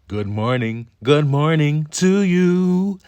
Good morning to you.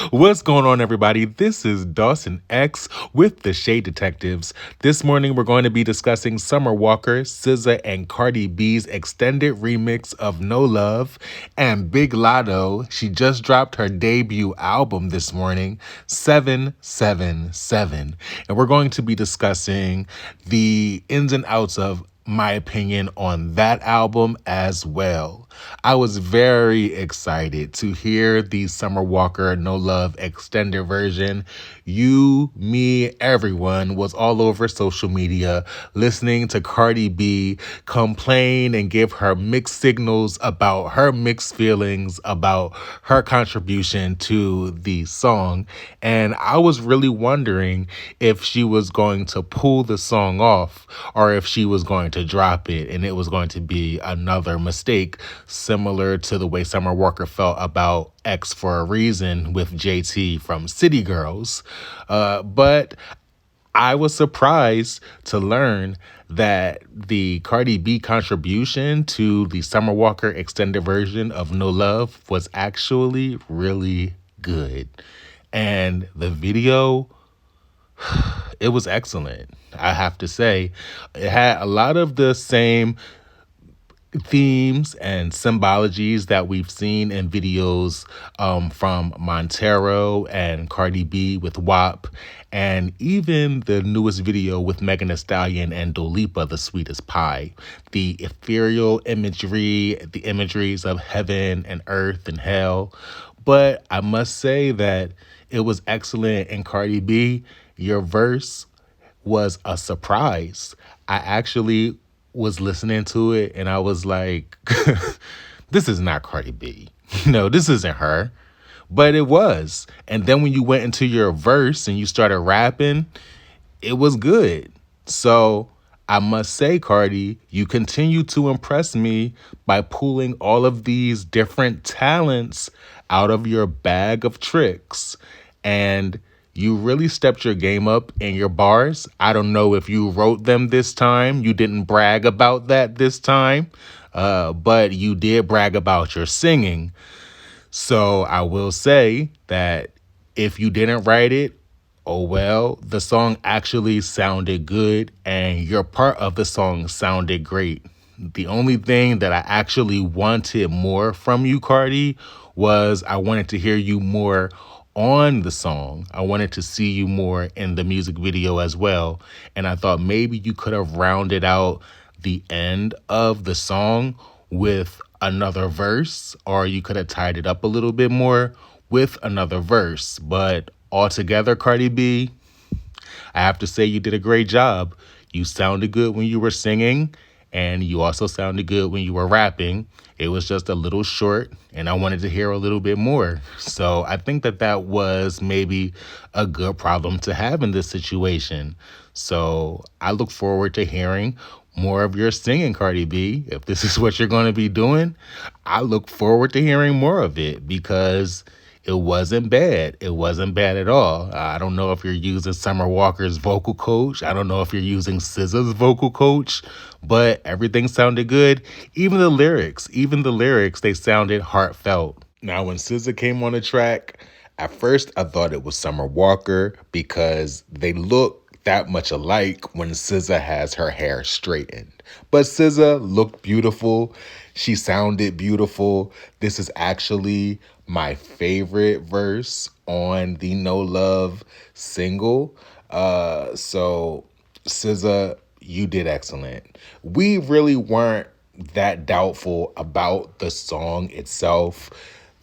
What's going on, everybody? This is Dawson X with the Shade Detectives. This morning, we're going to be discussing Summer Walker, SZA, and Cardi B's extended remix of No Love, and Big Latto. She just dropped her debut album this morning, 777. And we're going to be discussing the ins and outs of my opinion on that album as well. I was very excited to hear the Summer Walker No Love extended version. You, me, everyone was all over social media listening to Cardi B complain and give her mixed signals about her mixed feelings about her contribution to the song. And I was really wondering if she was going to pull the song off or if she was going to drop it and it was going to be another mistake, similar to the way Summer Walker felt about X for a Reason with JT from City Girls. But I was surprised to learn that the Cardi B contribution to the Summer Walker extended version of No Love was actually really good. And the video, it was excellent. I have to say, it had a lot of the same themes and symbologies that we've seen in videos from Montero and Cardi B with WAP, and even the newest video with Megan Thee Stallion and Dua Lipa, The Sweetest Pie. The ethereal imagery, the imageries of heaven and earth and hell. But I must say that it was excellent in Cardi B. Your verse was a surprise. I actually was listening to it and I was like, this is not Cardi B. No, this isn't her. But it was. And then when you went into your verse and you started rapping, it was good. So I must say, Cardi, you continue to impress me by pulling all of these different talents out of your bag of tricks. And you really stepped your game up in your bars. I don't know if you wrote them this time. You didn't brag about that this time, but you did brag about your singing. So I will say that if you didn't write it, oh well, the song actually sounded good and your part of the song sounded great. The only thing that I actually wanted more from you, Cardi, was I wanted to hear you more on the song. I wanted to see you more in the music video as well. And I thought maybe you could have rounded out the end of the song with another verse, or you could have tied it up a little bit more with another verse. But altogether, Cardi B, I have to say you did a great job. You sounded good when you were singing, and you also sounded good when you were rapping. It was just a little short, and I wanted to hear a little bit more. So I think that that was maybe a good problem to have in this situation. So I look forward to hearing more of your singing, Cardi B. If this is what you're going to be doing, I look forward to hearing more of it because it wasn't bad. It wasn't bad at all. I don't know if you're using Summer Walker's vocal coach. I don't know if you're using SZA's vocal coach, but everything sounded good. Even the lyrics, they sounded heartfelt. Now, when SZA came on the track, at first I thought it was Summer Walker because they look that much alike when SZA has her hair straightened. But SZA looked beautiful. She sounded beautiful. This is actually my favorite verse on the No Love single. So SZA, you did excellent. We really weren't that doubtful about the song itself.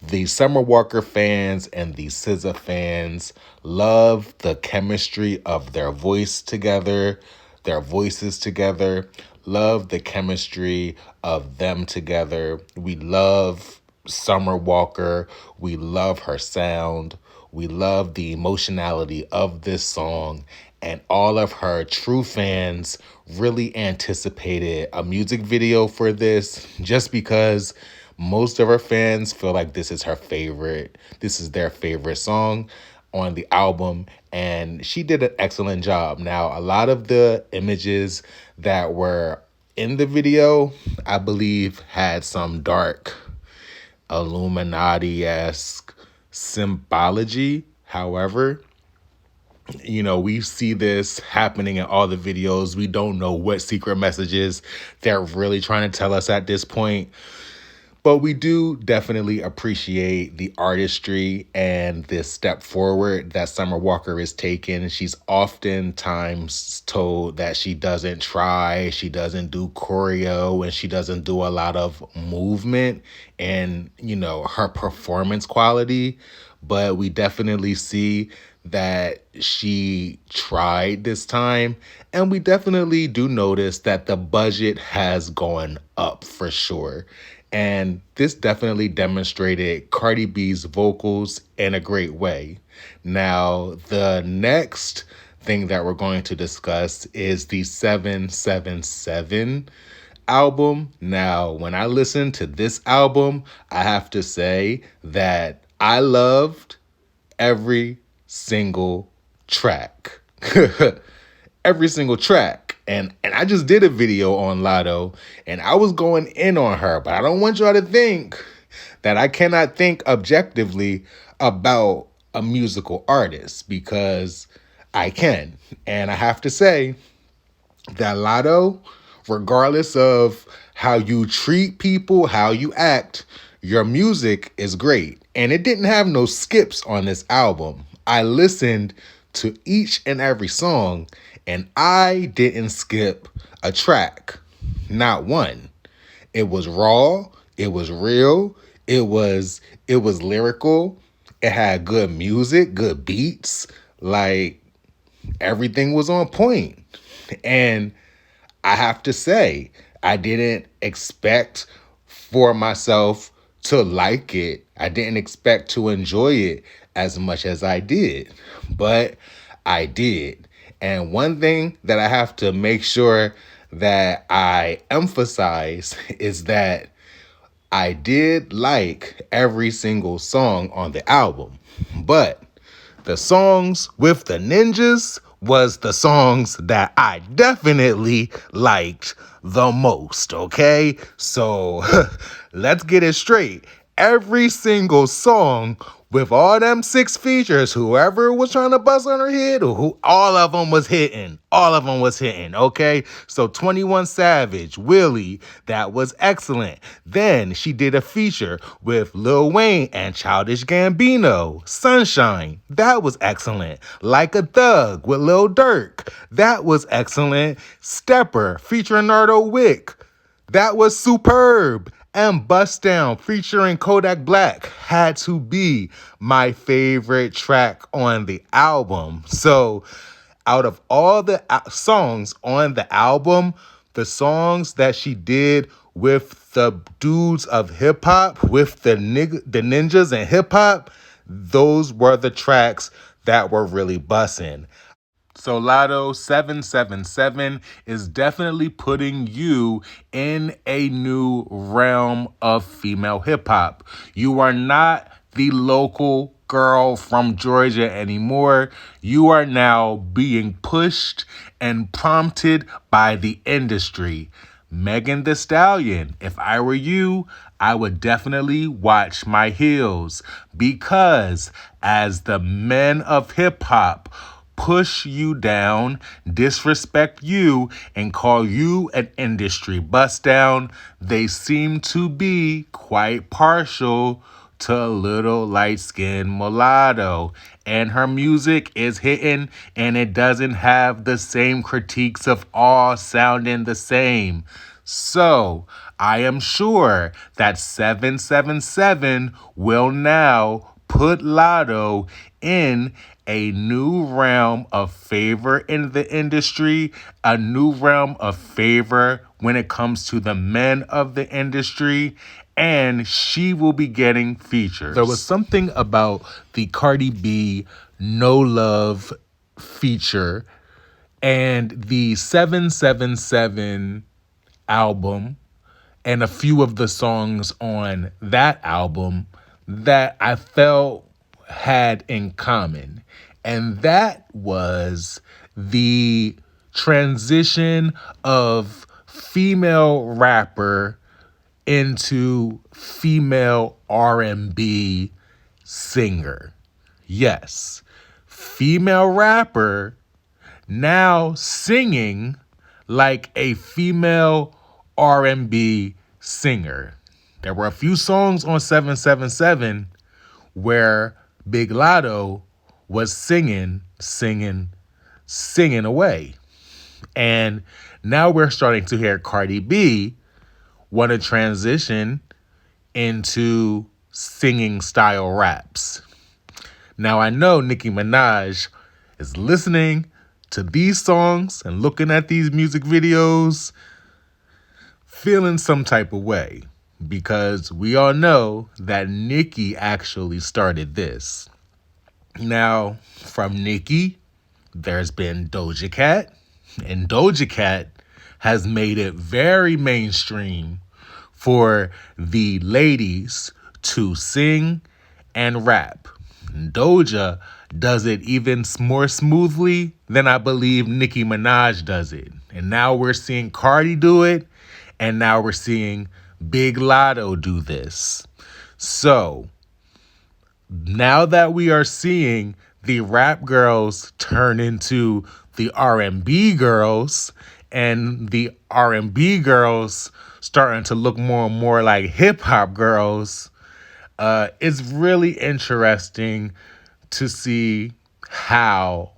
The Summer Walker fans and the SZA fans love the chemistry of their their voices together, love the chemistry of them together. We love Summer Walker. We love her sound. We love the emotionality of this song. And all of her true fans really anticipated a music video for this just because most of her fans feel like this is this is their favorite song on the album, and she did an excellent job. Now, a lot of the images that were in the video, I believe, had some dark Illuminati-esque symbology. However, we see this happening in all the videos. We don't know what secret messages they're really trying to tell us at this point. But we do definitely appreciate the artistry and this step forward that Summer Walker is taking. She's oftentimes told that she doesn't try, she doesn't do choreo, and she doesn't do a lot of movement and, her performance quality. But we definitely see that she tried this time. And we definitely do notice that the budget has gone up for sure. And this definitely demonstrated Cardi B's vocals in a great way. Now, the next thing that we're going to discuss is the 777 album. Now, when I listened to this album, I have to say that I loved every single track. Every single track. And I just did a video on Latto, and I was going in on her, but I don't want y'all to think that I cannot think objectively about a musical artist, because I can. And I have to say that Latto, regardless of how you treat people, how you act, your music is great. And it didn't have no skips on this album. I listened to each and every song, and I didn't skip a track. Not one. It was raw. It was real. It was lyrical. It had good music, good beats. Like, everything was on point. And I have to say, I didn't expect for myself to like it. I didn't expect to enjoy it as much as I did, but I did. And one thing that I have to make sure that I emphasize is that I did like every single song on the album, but the songs with the ninjas was the songs that I definitely liked the most, okay? So let's get it straight. Every single song with all them 6 features, whoever was trying to bust on her head, all of them was hitting. All of them was hitting, okay? So 21 Savage, Willie, that was excellent. Then she did a feature with Lil Wayne and Childish Gambino, Sunshine, that was excellent. Like a Thug with Lil Durk, that was excellent. Stepper featuring Nardo Wick, that was superb. And Bust Down featuring Kodak Black had to be my favorite track on the album. So out of all the songs on the album, the songs that she did with the dudes of hip hop, with the ninjas and hip hop, those were the tracks that were really bussin'. So Latto 777 is definitely putting you in a new realm of female hip hop. You are not the local girl from Georgia anymore. You are now being pushed and prompted by the industry. Megan Thee Stallion, if I were you, I would definitely watch my heels, because as the men of hip hop push you down, disrespect you, and call you an industry bust down, they seem to be quite partial to little light-skinned mulatto. And her music is hitting, and it doesn't have the same critiques of all sounding the same. So I am sure that 777 will now put Latto in a new realm of favor in the industry, a new realm of favor when it comes to the men of the industry, and she will be getting features. There was something about the Cardi B No Love feature and the 777 album and a few of the songs on that album that I felt had in common. And that was the transition of female rapper into female R&B singer. Yes, female rapper now singing like a female R&B singer. There were a few songs on 777 where Big Latto was singing away. And now we're starting to hear Cardi B want to transition into singing style raps. Now I know Nicki Minaj is listening to these songs and looking at these music videos, feeling some type of way, because we all know that Nicki actually started this. Now, from Nicki, there's been Doja Cat, and Doja Cat has made it very mainstream for the ladies to sing and rap. Doja does it even more smoothly than I believe Nicki Minaj does it. And now we're seeing Cardi do it, and now we're seeing Big Latto do this. So, now that we are seeing the rap girls turn into the R&B girls, and the R&B girls starting to look more and more like hip-hop girls, it's really interesting to see how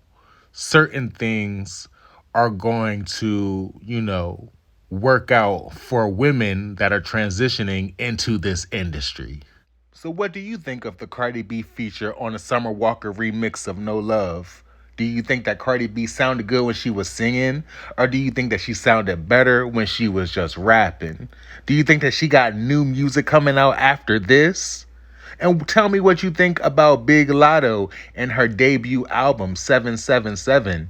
certain things are going to, work out for women that are transitioning into this industry. So what do you think of the Cardi B feature on a Summer Walker remix of No Love? Do you think that Cardi B sounded good when she was singing? Or do you think that she sounded better when she was just rapping? Do you think that she got new music coming out after this? And tell me what you think about Big Latto and her debut album, 777.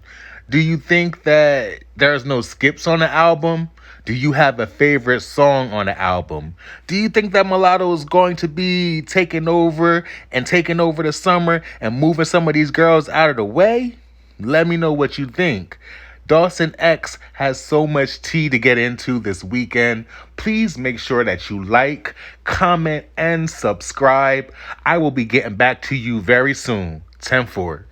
Do you think that there's no skips on the album? Do you have a favorite song on the album? Do you think that Mulatto is going to be taking over the summer and moving some of these girls out of the way? Let me know what you think. Dawson X has so much tea to get into this weekend. Please make sure that you like, comment, and subscribe. I will be getting back to you very soon. 10-4.